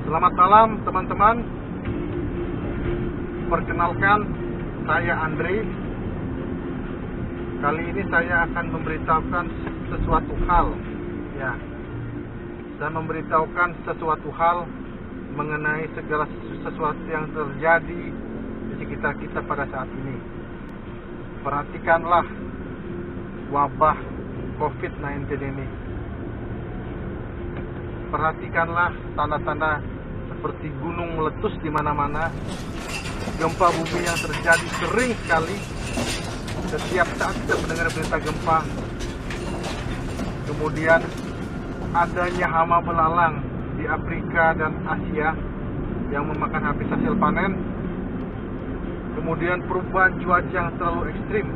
Selamat malam teman-teman. Perkenalkan, saya Andre. Kali ini saya akan memberitahukan sesuatu hal. Saya memberitahukan sesuatu hal mengenai segala sesuatu yang terjadi di sekitar kita pada saat ini. Perhatikanlah wabah COVID-19 ini. Perhatikanlah tanda-tanda seperti gunung meletus di mana-mana, gempa bumi yang terjadi sering sekali. Setiap saat kita mendengar berita gempa. Kemudian adanya hama belalang di Afrika dan Asia yang memakan habis hasil panen. Kemudian perubahan cuaca yang terlalu ekstrim.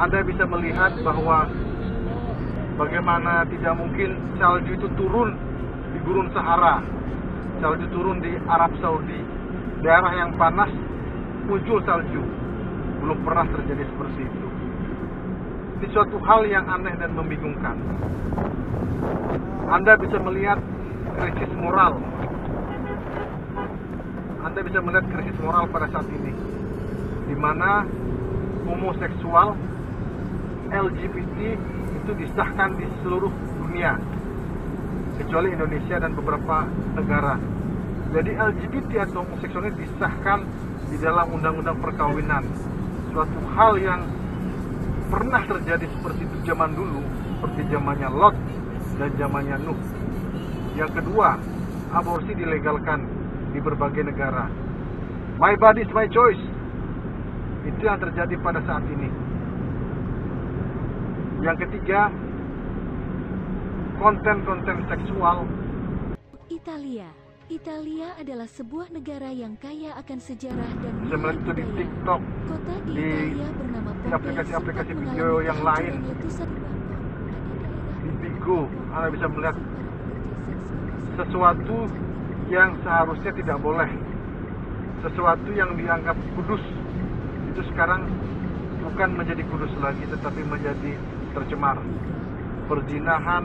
Anda bisa melihat bahwa bagaimana tidak mungkin salju itu turun di Gurun Sahara, salju turun di Arab Saudi, daerah yang panas muncul salju. Belum pernah terjadi seperti itu. Ini suatu hal yang aneh dan membingungkan. Anda bisa melihat krisis moral. Anda bisa melihat krisis moral pada saat ini, di mana homoseksual, LGBT itu disahkan di seluruh dunia, kecuali Indonesia dan beberapa negara. Jadi LGBT atau homoseksual ini disahkan di dalam undang-undang perkawinan. Suatu hal yang pernah terjadi seperti itu zaman dulu, seperti zamannya Lot dan zamannya Nuh. Yang kedua, aborsi dilegalkan di berbagai negara. My body is my choice. Itu yang terjadi pada saat ini. Yang ketiga, konten-konten seksual. Italia adalah sebuah negara yang kaya akan sejarah dan Bisa melihat itu di TikTok, Kota di di Italia bernama Pompei aplikasi-aplikasi sempat video mengalami yang lain. kehancuran letusan Di Bigo, Anda bisa melihat sesuatu yang seharusnya tidak boleh, sesuatu yang dianggap kudus itu sekarang bukan menjadi kudus lagi, tetapi menjadi tercemar. Perzinahan,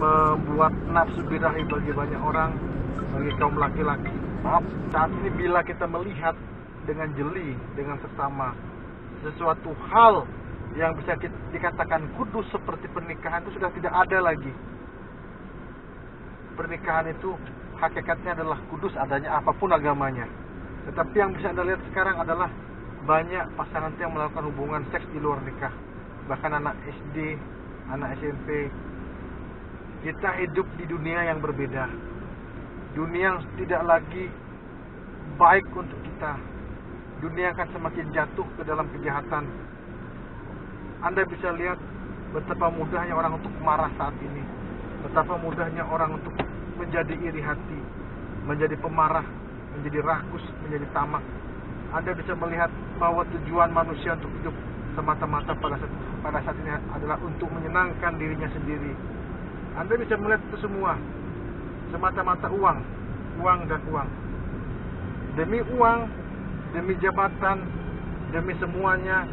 membuat nafsu birahi bagi banyak orang, bagi kaum laki-laki. Saat ini bila kita melihat dengan jeli, dengan seksama, sesuatu hal yang bisa dikatakan kudus seperti pernikahan itu sudah tidak ada lagi. Pernikahan itu hakikatnya adalah kudus adanya apapun agamanya. Tetapi yang bisa Anda lihat sekarang adalah banyak pasangan yang melakukan hubungan seks di luar nikah. Bahkan anak SD, anak SMP. Kita hidup di dunia yang berbeda. Dunia yang tidak lagi baik untuk kita. Dunia akan semakin jatuh ke dalam kejahatan. Anda bisa lihat betapa mudahnya orang untuk marah saat ini. Betapa mudahnya orang untuk menjadi iri hati, menjadi pemarah, menjadi rakus, menjadi tamak. Anda bisa melihat bahwa tujuan manusia untuk hidup semata-mata pada saat ini adalah untuk menyenangkan dirinya sendiri. Anda bisa melihat itu semua semata-mata uang dan uang. Demi uang, demi jabatan, demi semuanya,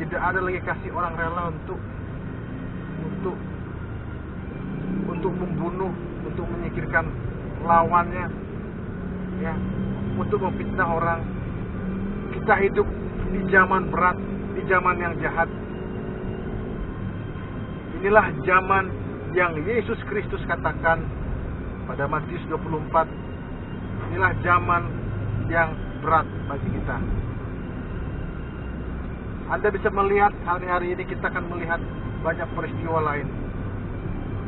tidak ada lagi kasih orang rela untuk membunuh, untuk menyingkirkan lawannya, untuk memfitnah orang. Kita hidup di zaman berat, di zaman yang jahat. Inilah zaman yang Yesus Kristus katakan pada Matius 24. Inilah zaman yang berat bagi kita. Anda bisa melihat hari-hari ini kita akan melihat banyak peristiwa lain.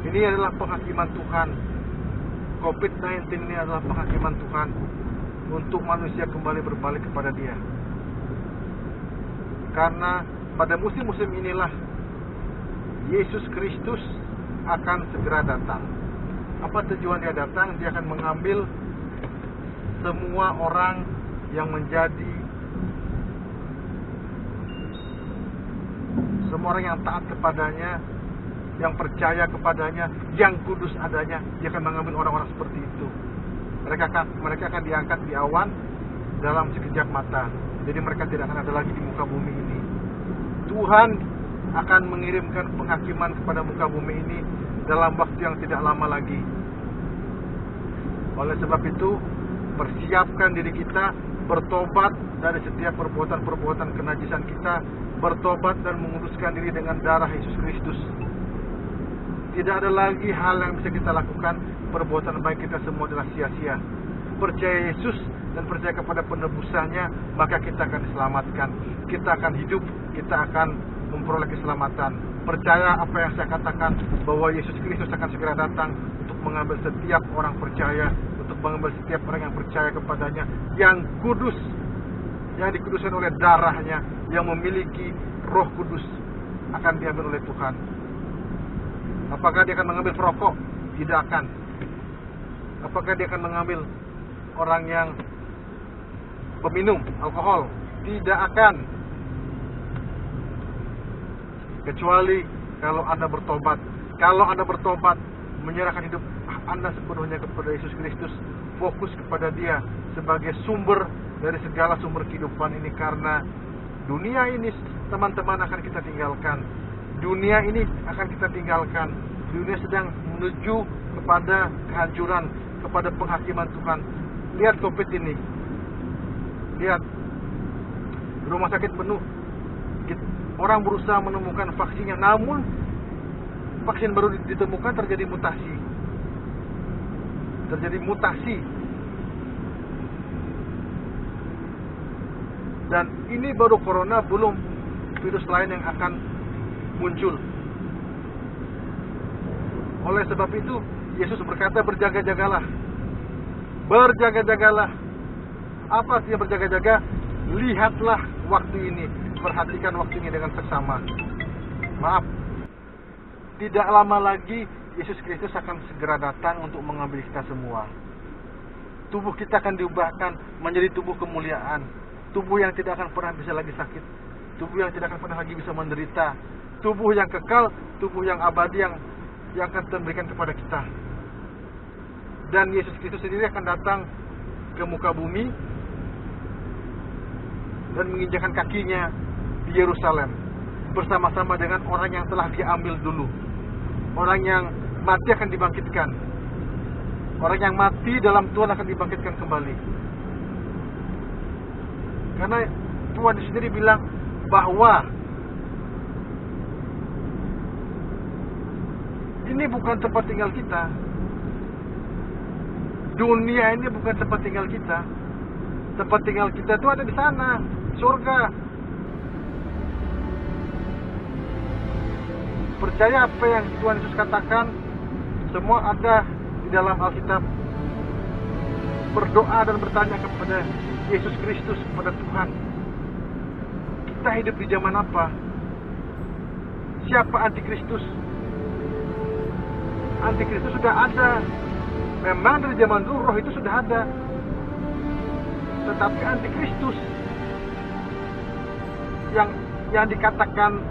Ini adalah penghakiman Tuhan. COVID-19 ini adalah penghakiman Tuhan untuk manusia kembali berbalik kepada Dia. Karena pada musim-musim inilah Yesus Kristus akan segera datang. Apa tujuan Dia datang? Dia akan mengambil semua orang yang menjadi semua orang yang taat kepadanya, yang percaya kepadanya, yang kudus adanya. Dia akan mengambil orang-orang seperti itu. Mereka akan diangkat di awan dalam sekejap mata. Jadi mereka tidak akan ada lagi di muka bumi ini. Tuhan akan mengirimkan penghakiman kepada muka bumi ini dalam waktu yang tidak lama lagi. Oleh sebab itu, persiapkan diri kita bertobat dari setiap perbuatan-perbuatan kenajisan kita, bertobat dan menguduskan diri dengan darah Yesus Kristus. Tidak ada lagi hal yang bisa kita lakukan, perbuatan baik kita semua adalah sia-sia. Percaya Yesus dan percaya kepada penebusannya, maka kita akan diselamatkan. Kita akan hidup, kita akan memperoleh keselamatan. Percaya apa yang saya katakan, bahwa Yesus Kristus akan segera datang untuk mengambil setiap orang percaya, untuk mengambil setiap orang yang percaya kepadanya, yang kudus, yang dikuduskan oleh darahnya, yang memiliki Roh Kudus, akan diambil oleh Tuhan. Apakah dia akan mengambil perokok? Tidak akan. Apakah dia akan mengambil orang yang peminum alkohol? Tidak akan. Kecuali kalau Anda bertobat. Kalau Anda bertobat, menyerahkan hidup Anda sepenuhnya kepada Yesus Kristus, fokus kepada Dia sebagai sumber dari segala sumber kehidupan ini. Karena dunia ini, teman-teman, akan kita tinggalkan. Dunia ini akan kita tinggalkan. Dunia sedang menuju kepada kehancuran, kepada penghakiman Tuhan. Lihat COVID ini. Lihat, rumah sakit penuh. Orang berusaha menemukan vaksinnya, namun vaksin baru ditemukan terjadi mutasi. Dan ini baru corona, belum virus lain yang akan muncul. Oleh sebab itu, Yesus berkata, berjaga-jagalah. Berjaga-jagalah. Apa artinya berjaga-jaga? Lihatlah waktu ini. Perhatikan waktu ini dengan seksama. Maaf, tidak lama lagi Yesus Kristus akan segera datang untuk mengambil kita semua. Tubuh kita akan diubahkan menjadi tubuh kemuliaan. Tubuh yang tidak akan pernah bisa lagi sakit. Tubuh yang tidak akan pernah lagi bisa menderita. Tubuh yang kekal, tubuh yang abadi yang akan diberikan kepada kita. Dan Yesus Kristus sendiri akan datang ke muka bumi dan menginjakkan kakinya di Yerusalem bersama-sama dengan orang yang telah dia ambil dulu. Orang yang mati akan dibangkitkan. Orang yang mati dalam Tuhan akan dibangkitkan kembali. Karena Tuhan sendiri bilang bahwa ini bukan tempat tinggal kita. Dunia ini bukan tempat tinggal kita. Tempat tinggal kita itu ada di sana, surga. Percaya apa yang Tuhan Yesus katakan, semua ada di dalam Alkitab. Berdoa dan bertanya kepada Yesus Kristus, kepada Tuhan. Kita hidup di zaman apa? Siapa Antikristus? Antikristus sudah ada. Memang dari zaman dulu roh itu sudah ada. Tetapi Antikristus yang dikatakan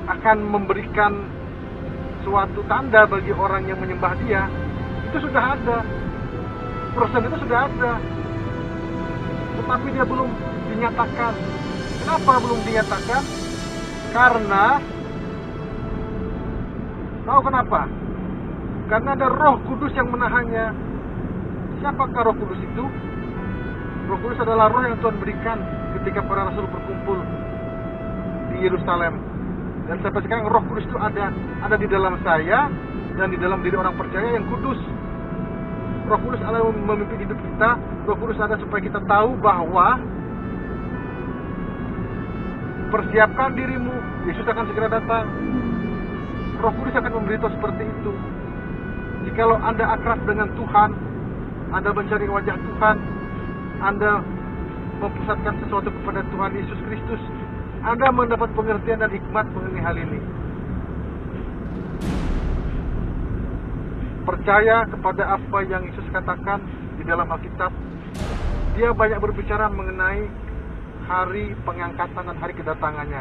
akan memberikan suatu tanda bagi orang yang menyembah dia, itu sudah ada. Person itu sudah ada. Tetapi dia belum dinyatakan. Kenapa belum dinyatakan? Karena tahu kenapa? Karena ada Roh Kudus yang menahannya. Siapakah Roh Kudus itu? Roh Kudus adalah roh yang Tuhan berikan ketika para rasul berkumpul di Yerusalem. Dan sampai sekarang Roh Kudus itu ada di dalam saya dan di dalam diri orang percaya yang kudus. Roh Kudus ada memimpin hidup kita. Roh Kudus ada supaya kita tahu bahwa persiapkan dirimu, Yesus akan segera datang. Roh Kudus akan memberitahu seperti itu. Jikalau Anda akrab dengan Tuhan, Anda mencari wajah Tuhan, Anda mempusatkan sesuatu kepada Tuhan Yesus Kristus, Anda mendapat pengertian dan hikmat mengenai hal ini. Percaya kepada apa yang Yesus katakan di dalam Alkitab. Dia banyak berbicara mengenai hari pengangkatan dan hari kedatangannya.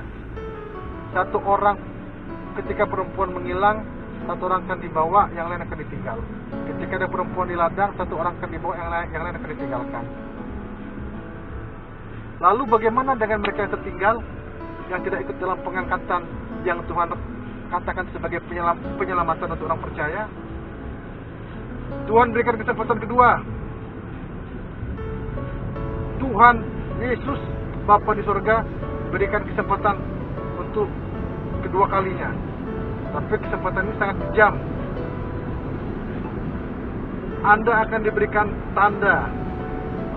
Satu orang, ketika perempuan menghilang, satu orang akan dibawa, yang lain akan ditinggal. Ketika ada perempuan di ladang, satu orang akan dibawa, yang lain akan ditinggalkan. Lalu bagaimana dengan mereka yang tertinggal, yang tidak ikut dalam pengangkatan yang Tuhan katakan sebagai penyelamatan untuk orang percaya? Tuhan berikan kesempatan kedua. Tuhan Yesus Bapa di surga berikan kesempatan untuk kedua kalinya. Tapi kesempatan ini sangat kejam. Anda akan diberikan tanda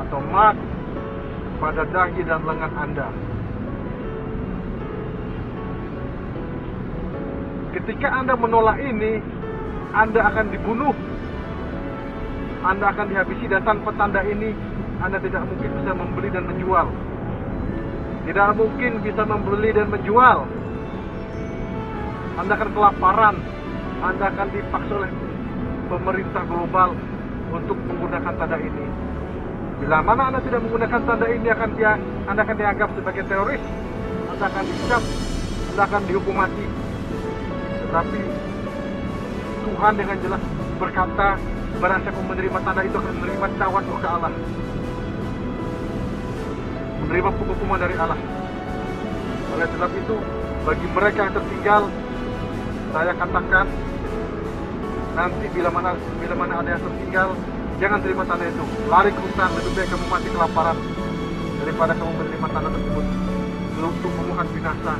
atau mark pada dahi dan lengan Anda. Ketika Anda menolak ini, Anda akan dibunuh. Anda akan dihabisi, dan tanpa tanda ini Anda tidak mungkin bisa membeli dan menjual. Tidak mungkin bisa membeli dan menjual. Anda akan kelaparan. Anda akan dipaksa oleh pemerintah global untuk menggunakan tanda ini. Bila mana Anda tidak menggunakan tanda ini, Anda akan dianggap sebagai teroris. Anda akan dicap, Anda akan dihukum mati. Tetapi Tuhan dengan jelas berkata, barang siapa menerima tanda itu akan menerima cawan murka Allah, menerima hukuman dari Allah. Oleh sebab itu, bagi mereka yang tertinggal, saya katakan, nanti bila mana ada yang tertinggal, jangan terima tanda itu. Lari ke hutan, lebih baik kamu mati kelaparan daripada kamu menerima tanda tersebut. Tubuhmu akan binasa,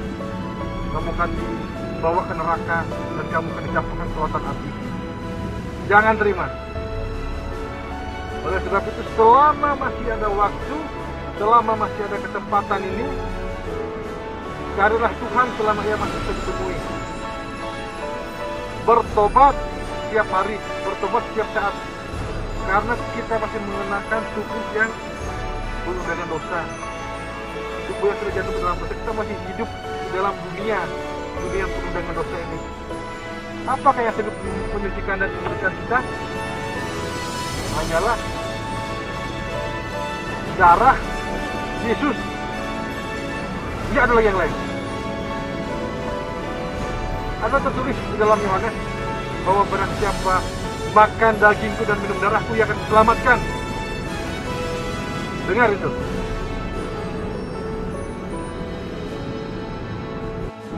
kamu akan dibawa ke neraka, dan kamu akan dicampakkan ke lautan api. Jangan terima. Oleh sebab itu, selama masih ada waktu, selama masih ada kesempatan ini, carilah Tuhan selama ia masih bisa ditemui. Bertobat setiap hari, bertobat setiap saat. Karena kita masih mengenakan tubuh yang penuh dengan dosa, tubuh yang sudah jatuh ke dalam dosa. Kita masih hidup di dalam dunia yang penuh dengan dosa ini. Apakah yang sedang menyucikan dan membersihkan kita? Hanyalah darah Yesus. Tidak ada lagi yang lain. Ada tertulis di dalam Yohanes bahwa barang siapa makan dagingku dan minum darahku, ia akan diselamatkan. Dengar itu.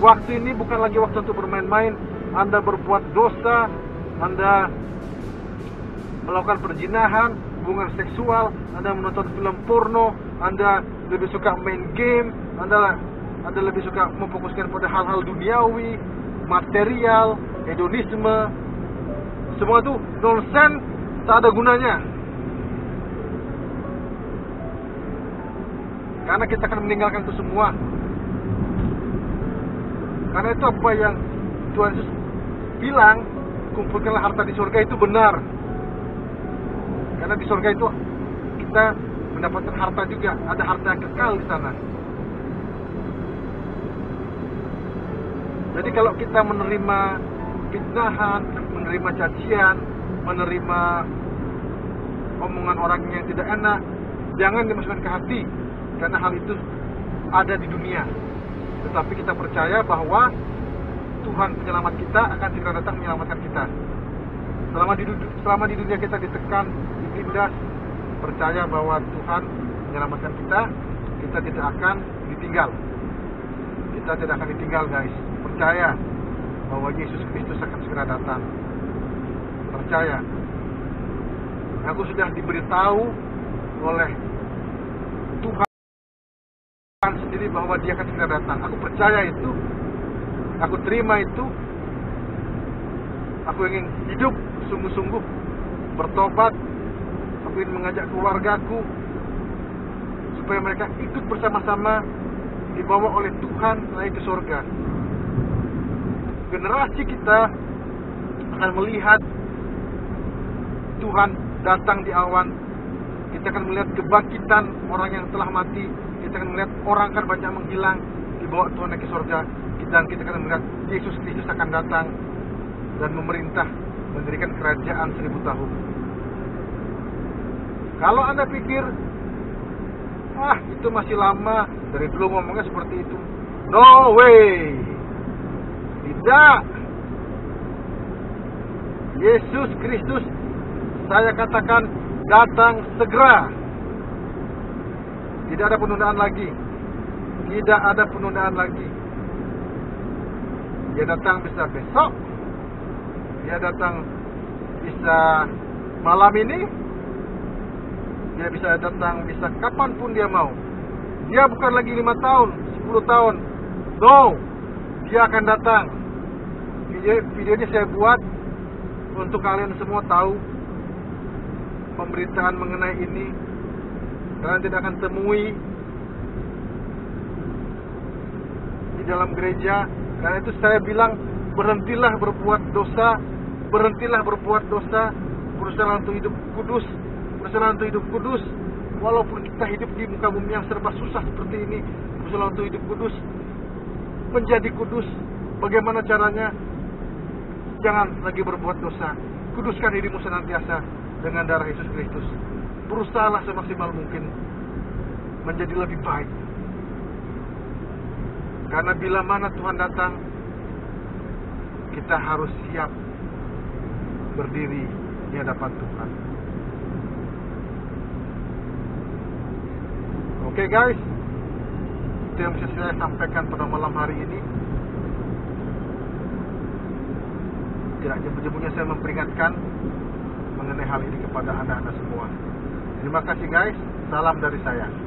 Waktu ini bukan lagi waktu untuk bermain-main. Anda berbuat dosa, Anda melakukan perzinahan, hubungan seksual, Anda menonton film porno, Anda lebih suka main game, Anda lebih suka memfokuskan pada hal-hal duniawi, material, hedonisme. Semua itu nonsen, tak ada gunanya. Karena kita akan meninggalkan itu semua. Karena itu apa yang Tuhan Yesus bilang, kumpulkanlah harta di surga, itu benar. Karena di surga itu kita mendapatkan harta juga, ada harta yang kekal di sana. Jadi kalau kita menerima fitnahan, menerima cacian, menerima omongan orang yang tidak enak, jangan dimasukkan ke hati, karena hal itu ada di dunia. Tetapi kita percaya bahwa Tuhan penyelamat kita akan segera datang menyelamatkan kita. Selama di dunia kita ditekan, ditindas, percaya bahwa Tuhan menyelamatkan kita, kita tidak akan ditinggal. Kita tidak akan ditinggal, guys. Percaya bahwa Yesus Kristus akan segera datang. Percaya. Aku sudah diberitahu oleh Tuhan sendiri bahwa Dia akan segera datang. Aku percaya itu. Aku terima itu. Aku ingin hidup sungguh-sungguh, bertobat. Aku ingin mengajak keluargaku supaya mereka ikut bersama-sama dibawa oleh Tuhan naik ke surga. Generasi kita akan melihat Tuhan datang di awan. Kita akan melihat kebangkitan orang yang telah mati. Kita akan melihat orang akan banyak menghilang, dibawa Tuhan naik ke surga. Dan kita akan melihat Yesus Kristus akan datang dan memerintah, mendirikan kerajaan 1000 tahun. Kalau Anda pikir, itu masih lama, dari dulu ngomongnya seperti itu. No way. Tidak. Yesus Kristus, saya katakan, datang segera. Tidak ada penundaan lagi. Tidak ada penundaan lagi. Dia datang bisa besok. Dia datang bisa malam ini. Dia bisa datang bisa kapanpun dia mau. Dia bukan lagi 5 tahun, 10 tahun. No. Dia akan datang. Videonya saya buat untuk kalian semua tahu pemberitaan mengenai ini. Kalian tidak akan temui di dalam gereja. Karena itu saya bilang, berhentilah berbuat dosa. Berhentilah berbuat dosa. Berusaha untuk hidup kudus. Berusaha untuk hidup kudus. Walaupun kita hidup di muka bumi yang serba susah seperti ini, berusaha untuk hidup kudus. Menjadi kudus. Bagaimana caranya? Jangan lagi berbuat dosa. Kuduskan dirimu senantiasa dengan darah Yesus Kristus. Berusahalah semaksimal mungkin menjadi lebih baik. Karena bila mana Tuhan datang, kita harus siap berdiri di hadapan Tuhan. Oke guys, itu yang bisa saya sampaikan pada malam hari ini. Tidak jemu-jemunya saya memperingatkan mengenai hal ini kepada anda-anda semua. Terima kasih guys, salam dari saya.